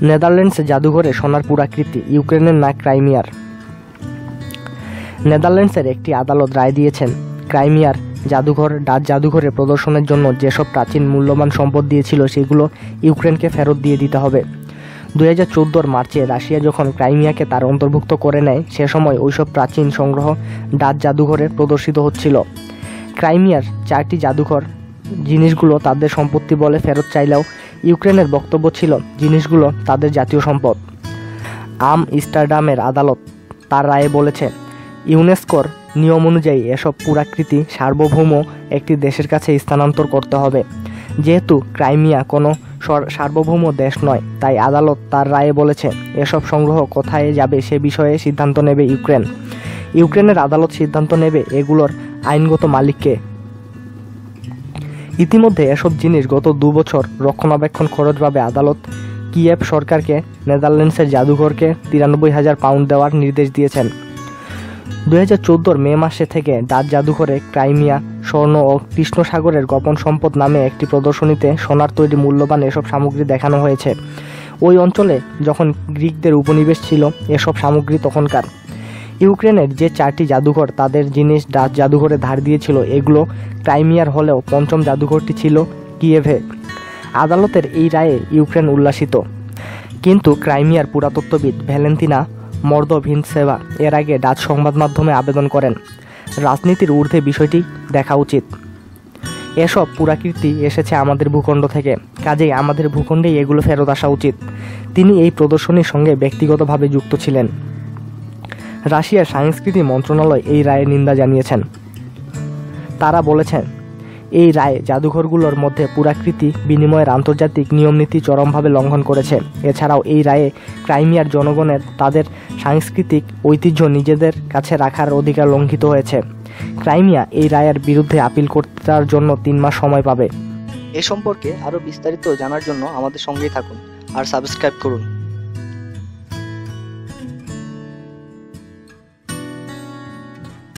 Netherlands জাদুঘরে সোনার পুরাকৃতি, ইউক্রেনের না ক্রাইমিয়ার। নেদারল্যান্ডসের একটি আদালত রায় দিয়েছেন, ক্রাইমিয়ার জাদুঘর ডাচ জাদুঘরে প্রদর্শনের জন্য যেসব প্রাচীন মূল্যবান সম্পদ দিয়েছিল সেগুলো ইউক্রেনকে ফেরত দিয়ে দিতে হবে। 2014 মার্চে রাশিয়া যখন ক্রাইমিয়াকে তার অন্তর্ভুক্ত করে নেয়, সে সময় ওইসব প্রাচীন সংগ্রহ ডাচ জাদুঘরে প্রদর্শিত হচ্ছিল। ক্রাইমিয়ার 4টি জাদুঘর জিনিসগুলো তাদের সম্পত্তি বলে ফেরত চাইলেও ইউক্রেনের বক্তব্য ছিল জিনিসগুলো তাদের জাতীয় সম্পদ। আমস্টারডামের আদালত তার রায়ে বলেছে, ইউনেস্কোর নিয়ম অনুযায়ী এসব পুরাকৃতি সার্বভৌম একটি দেশের কাছে স্থানান্তর করতে হবে। যেহেতু ক্রাইমিয়া কোনো সার্বভৌম দেশ নয়, তাই আদালত তার রায়ে বলেছে এসব সংগ্রহ কোথায় যাবে সে বিষয়ে সিদ্ধান্ত নেবে ইউক্রেন। ইউক্রেনের আদালত সিদ্ধান্ত নেবে এগুলোর আইনগত মালিককে। ইতিমধ্যে এসব জিনিস গত 2 বছর রক্ষণাবেক্ষণ খরচ পাবে। আদালত কিয়েভ সরকারকে নেদারল্যান্ডসের জাদুঘরকে 93,000 পাউন্ড দেওয়ার নির্দেশ দিয়েছেন। 2014 মে মাসে থেকে ডাচ জাদুঘরে ক্রাইমিয়া, স্বর্ণ ও কৃষ্ণ সাগরের গোপন সম্পদ নামে একটি প্রদর্শনীতে সোনার তৈরি মূল্যবান এসব সামগ্রী দেখানো হয়েছে। ওই অঞ্চলে যখন গ্রিকদের উপনিবেশ ছিল এসব সামগ্রী তখনকার। ইউক্রেনের যে 4টি জাদুঘর তাদের জিনিস ডাচ জাদুঘরে ধার দিয়েছিল, এগুলো ক্রাইমিয়ার হলেও পঞ্চম জাদুঘরটি ছিল কিয়েভে। আদালতের এই রায়ে ইউক্রেন উল্লাসিত, কিন্তু ক্রাইমিয়ার পুরাতত্ত্ববিদ ভ্যালেন্তিনা মর্দভিনসেভা এর আগে ডাচ সংবাদ মাধ্যমে আবেদন করেন, রাজনীতির ঊর্ধ্বে বিষয়টি দেখা উচিত। এসব পুরাকীর্তি এসেছে আমাদের ভূখণ্ড থেকে, কাজেই আমাদের ভূখণ্ডেই এগুলো ফেরত আসা উচিত। তিনি এই প্রদর্শনীর সঙ্গে ব্যক্তিগতভাবে যুক্ত ছিলেন। রাশিয়ার সংস্কৃতি মন্ত্রণালয় এই রায়ে নিন্দা জানিয়েছেন। তারা বলেছেন, এই রায় জাদুঘরগুলোর মধ্যে পুরাকৃতি বিনিময়ের আন্তর্জাতিক নিয়মনীতি চরমভাবে লঙ্ঘন করেছে। এছাড়াও এই রায়ে ক্রাইমিয়ার জনগণের তাদের সাংস্কৃতিক ঐতিহ্য নিজেদের কাছে রাখার অধিকার লঙ্ঘিত হয়েছে। ক্রাইমিয়া এই রায়ের বিরুদ্ধে আপিল করার জন্য 3 মাস সময় পাবে। এ সম্পর্কে আরও বিস্তারিত জানার জন্য আমাদের সঙ্গেই থাকুন আর সাবস্ক্রাইব করুন।